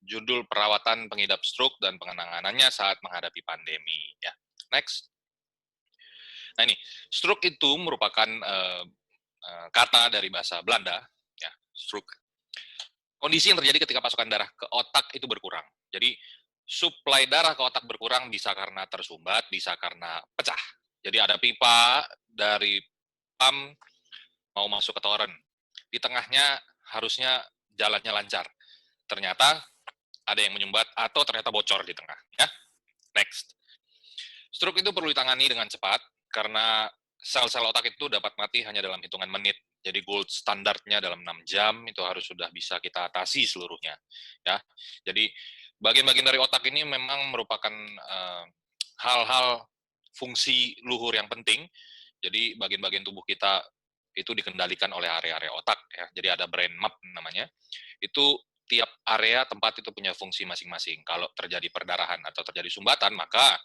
judul perawatan pengidap stroke dan penanganannya saat menghadapi pandemi. Ya, next. Nah ini, stroke itu merupakan kata dari bahasa Belanda, ya, stroke. Kondisi yang terjadi ketika pasokan darah ke otak itu berkurang. Jadi suplai darah ke otak berkurang bisa karena tersumbat, bisa karena pecah. Jadi ada pipa dari pam mau masuk ke toren. Di tengahnya harusnya jalannya lancar. Ternyata ada yang menyumbat atau ternyata bocor di tengah. Ya, next. Stroke itu perlu ditangani dengan cepat karena sel-sel otak itu dapat mati hanya dalam hitungan menit. Jadi gold standarnya dalam 6 jam itu harus sudah bisa kita atasi seluruhnya. Ya, jadi bagian-bagian dari otak ini memang merupakan hal-hal fungsi luhur yang penting. Jadi bagian-bagian tubuh kita itu dikendalikan oleh area-area otak. Ya. Jadi ada brain map namanya. Itu tiap area tempat itu punya fungsi masing-masing. Kalau terjadi perdarahan atau terjadi sumbatan, maka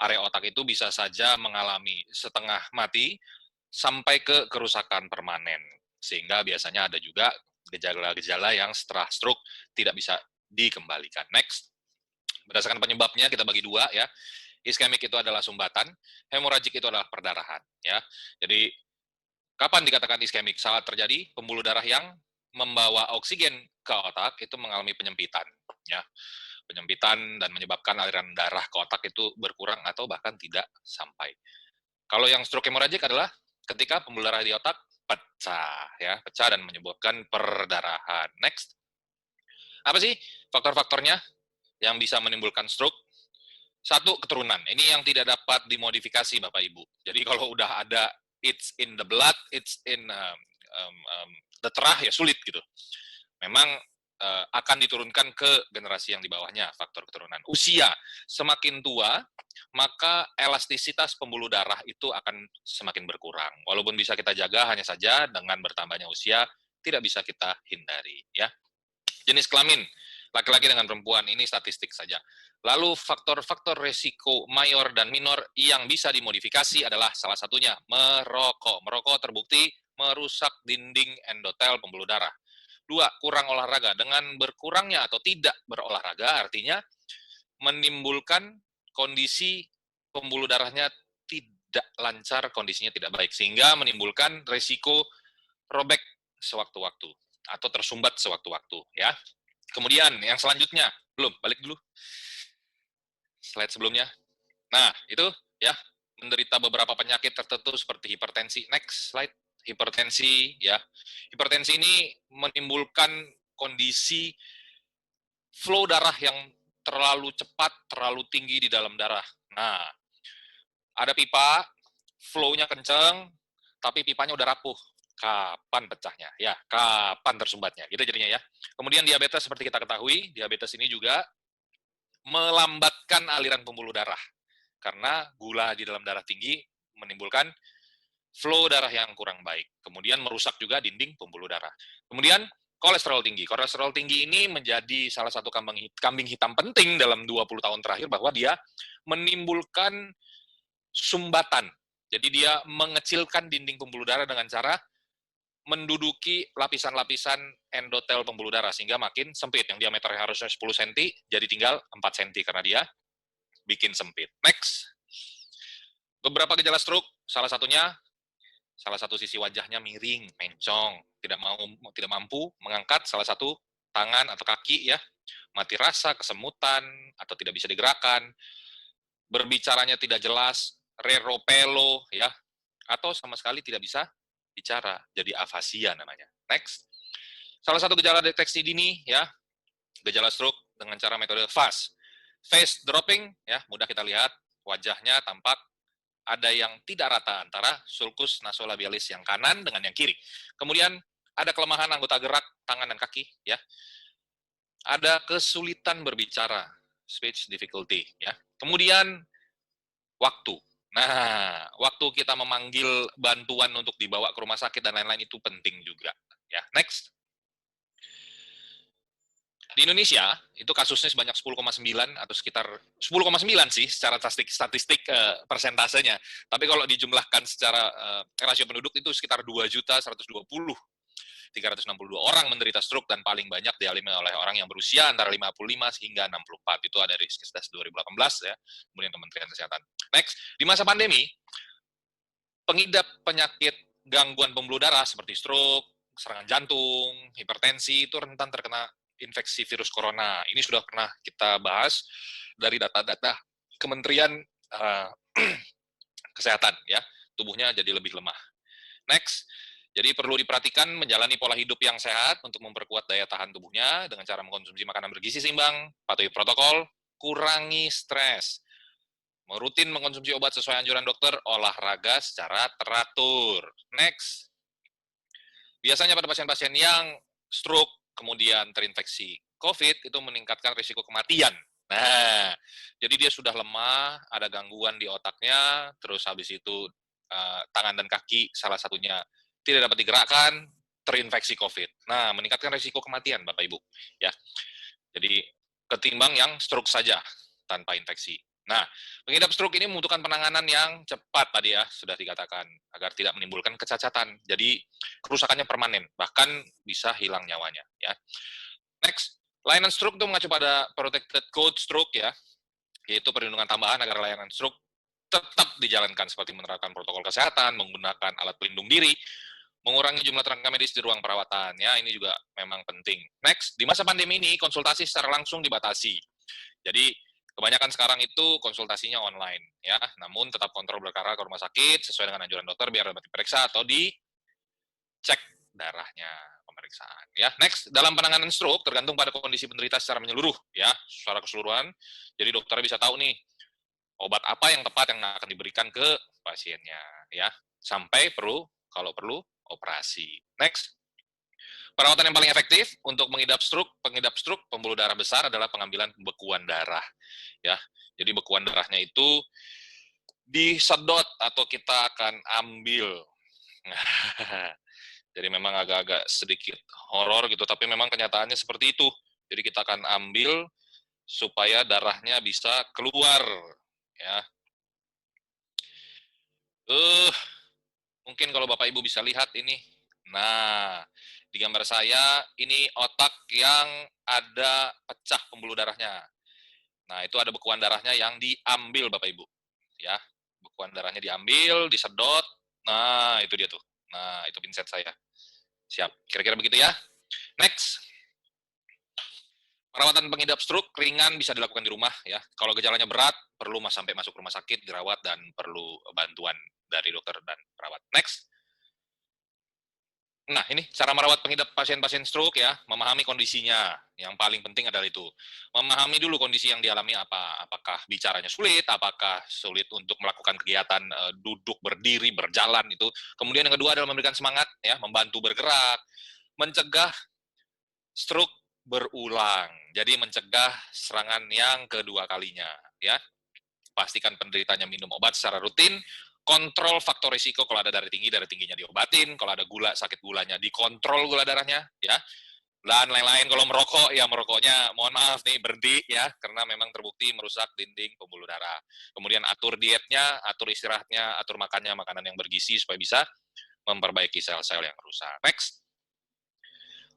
area otak itu bisa saja mengalami setengah mati sampai ke kerusakan permanen. Sehingga biasanya ada juga gejala-gejala yang setelah stroke tidak bisa dikembalikan. Next. Berdasarkan penyebabnya kita bagi dua ya. Iskemik itu adalah sumbatan, hemoragik itu adalah perdarahan ya. Jadi kapan dikatakan iskemik? Saat terjadi pembuluh darah yang membawa oksigen ke otak itu mengalami penyempitan ya. Penyempitan dan menyebabkan aliran darah ke otak itu berkurang atau bahkan tidak sampai. Kalau yang stroke hemoragik adalah ketika pembuluh darah di otak pecah ya, pecah dan menyebabkan perdarahan. Next. Apa sih faktor-faktornya yang bisa menimbulkan stroke? Satu, keturunan. Ini yang tidak dapat dimodifikasi Bapak Ibu. Jadi kalau udah ada it's in the blood, it's in the terah ya sulit gitu. Memang akan diturunkan ke generasi yang di bawahnya, faktor keturunan. Usia, semakin tua, maka elastisitas pembuluh darah itu akan semakin berkurang. Walaupun bisa kita jaga, hanya saja dengan bertambahnya usia, tidak bisa kita hindari. Ya. Jenis kelamin, laki-laki dengan perempuan, ini statistik saja. Lalu faktor-faktor resiko mayor dan minor yang bisa dimodifikasi adalah salah satunya merokok. Merokok terbukti merusak dinding endotel pembuluh darah. Dua, kurang olahraga. Dengan berkurangnya atau tidak berolahraga artinya menimbulkan kondisi pembuluh darahnya tidak lancar, kondisinya tidak baik. Sehingga menimbulkan resiko robek sewaktu-waktu atau tersumbat sewaktu-waktu. Ya. Kemudian yang selanjutnya, belum, balik dulu. Slide sebelumnya. Nah, itu ya, menderita beberapa penyakit tertentu seperti hipertensi. Next slide. Hipertensi ya. Hipertensi ini menimbulkan kondisi flow darah yang terlalu cepat, terlalu tinggi di dalam darah. Nah, ada pipa, flow-nya kenceng, tapi pipanya udah rapuh. Kapan pecahnya? Ya, kapan tersumbatnya? Gitu jadinya ya. Kemudian diabetes seperti kita ketahui, diabetes ini juga melambatkan aliran pembuluh darah. Karena gula di dalam darah tinggi menimbulkan flow darah yang kurang baik. Kemudian merusak juga dinding pembuluh darah. Kemudian kolesterol tinggi. Kolesterol tinggi ini menjadi salah satu kambing hitam penting dalam 20 tahun terakhir bahwa dia menimbulkan sumbatan. Jadi dia mengecilkan dinding pembuluh darah dengan cara menduduki lapisan-lapisan endotel pembuluh darah sehingga makin sempit. Yang diameternya harusnya 10 cm jadi tinggal 4 cm karena dia bikin sempit. Next. Beberapa gejala stroke, salah satu sisi wajahnya miring, mencong, tidak mampu mengangkat salah satu tangan atau kaki ya, mati rasa, kesemutan atau tidak bisa digerakkan, berbicaranya tidak jelas, reropelo ya, atau sama sekali tidak bisa bicara, jadi afasia namanya. Next. Salah satu gejala deteksi dini ya, gejala stroke dengan cara metode FAST. Face dropping ya, mudah kita lihat wajahnya tampak ada yang tidak rata antara sulcus nasolabialis yang kanan dengan yang kiri. Kemudian ada kelemahan anggota gerak tangan dan kaki ya. Ada kesulitan berbicara, speech difficulty ya. Kemudian waktu. Nah, waktu kita memanggil bantuan untuk dibawa ke rumah sakit dan lain-lain itu penting juga ya. Next. Di Indonesia, itu kasusnya sebanyak 10,9 atau sekitar 10,9 sih secara statistik persentasenya. Tapi kalau dijumlahkan secara rasio penduduk itu sekitar 2.120. 362 orang menderita stroke dan paling banyak dialami oleh orang yang berusia antara 55 hingga 64. Itu ada dari Riskesdas 2018 ya, kemudian Kementerian Kesehatan. Next, di masa pandemi, pengidap penyakit gangguan pembuluh darah seperti stroke, serangan jantung, hipertensi itu rentan terkena infeksi virus corona. Ini sudah pernah kita bahas dari data-data Kementerian uh, Kesehatan ya. Tubuhnya jadi lebih lemah. Next, jadi perlu diperhatikan menjalani pola hidup yang sehat untuk memperkuat daya tahan tubuhnya dengan cara mengkonsumsi makanan bergizi seimbang, patuhi protokol, kurangi stres, rutin mengkonsumsi obat sesuai anjuran dokter, olahraga secara teratur. Next, biasanya pada pasien-pasien yang stroke kemudian terinfeksi COVID itu meningkatkan risiko kematian. Nah, jadi dia sudah lemah, ada gangguan di otaknya, terus habis itu tangan dan kaki salah satunya tidak dapat digerakkan, terinfeksi COVID. Nah, meningkatkan risiko kematian, Bapak Ibu. Ya, jadi ketimbang yang stroke saja tanpa infeksi. Nah, pengidap stroke ini membutuhkan penanganan yang cepat tadi ya, sudah dikatakan, agar tidak menimbulkan kecacatan. Jadi, kerusakannya permanen, bahkan bisa hilang nyawanya. Ya. Next, layanan stroke itu mengacu pada Protected Code Stroke ya, yaitu perlindungan tambahan agar layanan stroke tetap dijalankan seperti menerapkan protokol kesehatan, menggunakan alat pelindung diri, mengurangi jumlah tenaga medis di ruang perawatan. Ya, ini juga memang penting. Next, di masa pandemi ini konsultasi secara langsung dibatasi. Jadi, kebanyakan sekarang itu konsultasinya online, ya. Namun tetap kontrol berkala ke rumah sakit sesuai dengan anjuran dokter biar dapat diperiksa atau dicek darahnya pemeriksaan. Ya, next dalam penanganan stroke tergantung pada kondisi penderita secara menyeluruh, ya, secara keseluruhan. Jadi dokter bisa tahu nih obat apa yang tepat yang akan diberikan ke pasiennya, ya, sampai kalau perlu operasi. Next. Perawatan yang paling efektif untuk pengidap stroke pembuluh darah besar adalah pengambilan pembekuan darah. Ya, jadi bekuan darahnya itu disedot atau kita akan ambil. Jadi memang agak-agak sedikit horor gitu, tapi memang kenyataannya seperti itu. Jadi kita akan ambil supaya darahnya bisa keluar. Ya, mungkin kalau Bapak Ibu bisa lihat ini. Nah, di gambar saya ini otak yang ada pecah pembuluh darahnya. Nah, itu ada bekuan darahnya yang diambil Bapak Ibu. Ya, bekuan darahnya diambil, disedot. Nah, itu dia tuh. Nah, itu pinset saya. Siap. Kira-kira begitu ya. Next. Perawatan pengidap stroke ringan bisa dilakukan di rumah ya. Kalau gejalanya berat, perlu sampai masuk rumah sakit, dirawat dan perlu bantuan dari dokter dan perawat. Next. Nah, ini cara merawat pengidap pasien-pasien stroke ya, memahami kondisinya. Yang paling penting adalah itu. Memahami dulu kondisi yang dialami apa. Apakah bicaranya sulit, apakah sulit untuk melakukan kegiatan duduk, berdiri, berjalan itu. Kemudian yang kedua adalah memberikan semangat ya, membantu bergerak, mencegah stroke berulang. Jadi mencegah serangan yang kedua kalinya ya. Pastikan penderitanya minum obat secara rutin, kontrol faktor risiko kalau ada darah tingginya diobatin, kalau ada gula, sakit gulanya dikontrol gula darahnya, ya. Dan lain-lain, kalau merokok, ya merokoknya, mohon maaf nih, berhenti ya, karena memang terbukti merusak dinding pembuluh darah. Kemudian atur dietnya, atur istirahatnya, atur makannya, makanan yang bergizi supaya bisa memperbaiki sel-sel yang rusak. Next.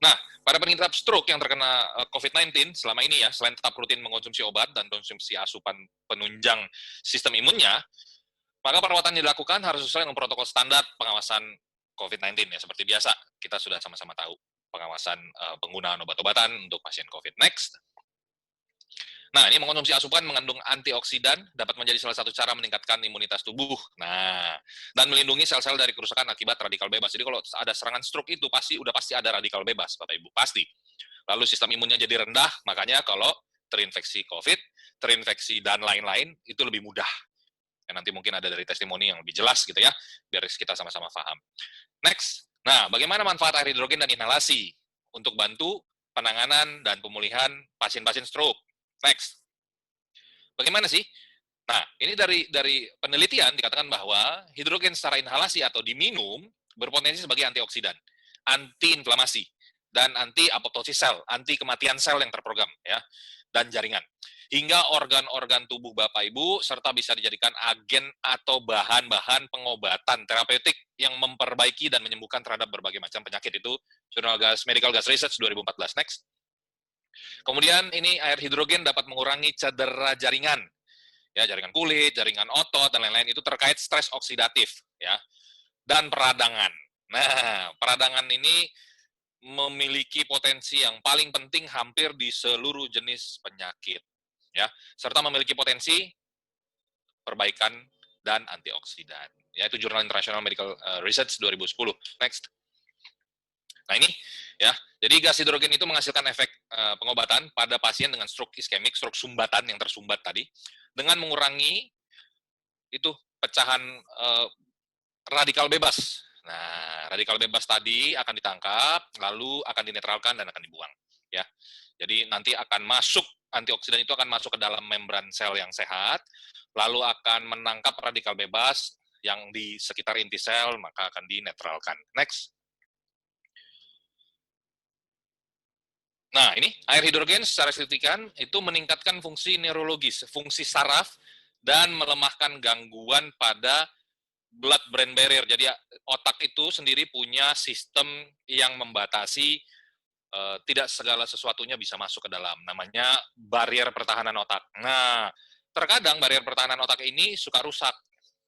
Nah, pada pengidap stroke yang terkena COVID-19 selama ini ya, selain tetap rutin mengkonsumsi obat dan konsumsi asupan penunjang sistem imunnya, maka perawatan yang dilakukan harus sesuai dengan protokol standar pengawasan COVID-19 ya. Seperti biasa, kita sudah sama-sama tahu pengawasan penggunaan obat-obatan untuk pasien COVID. Next. Nah, ini mengkonsumsi asupan mengandung antioksidan dapat menjadi salah satu cara meningkatkan imunitas tubuh. Nah, dan melindungi sel-sel dari kerusakan akibat radikal bebas. Jadi kalau ada serangan stroke itu udah pasti ada radikal bebas, Bapak Ibu, pasti. Lalu sistem imunnya jadi rendah, makanya kalau terinfeksi COVID, terinfeksi dan lain-lain itu lebih mudah. Ya, nanti mungkin ada dari testimoni yang lebih jelas gitu ya, biar kita sama-sama paham. Next. Nah, bagaimana manfaat air hidrogen dan inhalasi untuk bantu penanganan dan pemulihan pasien-pasien stroke? Next. Bagaimana sih? Nah, ini dari penelitian dikatakan bahwa hidrogen secara inhalasi atau diminum berpotensi sebagai antioksidan, anti-inflamasi, dan anti-apoptosis sel, anti kematian sel yang terprogram. Ya. dan jaringan, hingga organ-organ tubuh Bapak Ibu, serta bisa dijadikan agen atau bahan-bahan pengobatan terapeutik yang memperbaiki dan menyembuhkan terhadap berbagai macam penyakit. Itu Jurnal Medical Gas Research 2014. Next. Kemudian ini air hidrogen dapat mengurangi cedera jaringan, ya, jaringan kulit, jaringan otot, dan lain-lain. Itu terkait stres oksidatif, ya, dan peradangan. Nah, peradangan ini memiliki potensi yang paling penting hampir di seluruh jenis penyakit, ya, serta memiliki potensi perbaikan dan antioksidan. Ya, itu Jurnal International Medical Research 2010. Next. Nah ini, ya, jadi gas hidrogen itu menghasilkan efek pengobatan pada pasien dengan stroke iskemik, stroke sumbatan yang tersumbat tadi, dengan mengurangi itu pecahan radikal bebas. Nah, radikal bebas tadi akan ditangkap, lalu akan dinetralkan dan akan dibuang. Ya, jadi nanti akan masuk, antioksidan itu akan masuk ke dalam membran sel yang sehat, lalu akan menangkap radikal bebas yang di sekitar inti sel, maka akan dinetralkan. Next. Nah, ini air hidrogen secara signifikan itu meningkatkan fungsi neurologis, fungsi saraf, dan melemahkan gangguan pada blood-brain barrier. Jadi otak itu sendiri punya sistem yang membatasi tidak segala sesuatunya bisa masuk ke dalam. Namanya barrier pertahanan otak. Nah, terkadang barrier pertahanan otak ini suka rusak,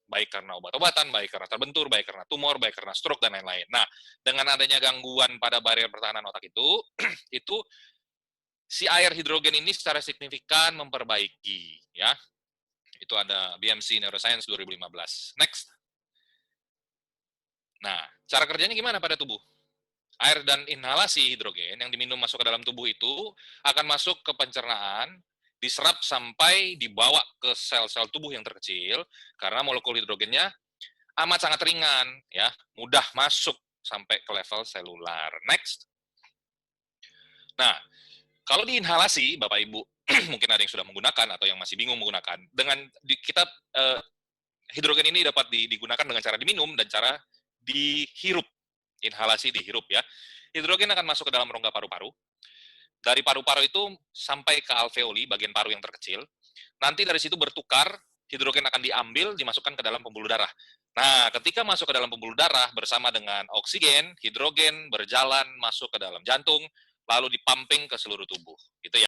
baik karena obat-obatan, baik karena terbentur, baik karena tumor, baik karena stroke, dan lain-lain. Nah, dengan adanya gangguan pada barrier pertahanan otak itu, itu si air hidrogen ini secara signifikan memperbaiki, ya. Itu ada BMC Neuroscience 2015. Next. Nah, cara kerjanya gimana pada tubuh? Air dan inhalasi hidrogen yang diminum masuk ke dalam tubuh itu akan masuk ke pencernaan, diserap sampai dibawa ke sel-sel tubuh yang terkecil, karena molekul hidrogennya amat sangat ringan, ya, mudah masuk sampai ke level selular. Next. Nah, kalau diinhalasi, Bapak Ibu, mungkin ada yang sudah menggunakan atau yang masih bingung menggunakan, dengan kita hidrogen ini dapat digunakan dengan cara diminum dan cara dihirup. Inhalasi dihirup, ya. Hidrogen akan masuk ke dalam rongga paru-paru. Dari paru-paru itu sampai ke alveoli, bagian paru yang terkecil. Nanti dari situ bertukar, hidrogen akan diambil, dimasukkan ke dalam pembuluh darah. Nah, ketika masuk ke dalam pembuluh darah bersama dengan oksigen, hidrogen berjalan masuk ke dalam jantung, lalu dipumping ke seluruh tubuh. Itu ya.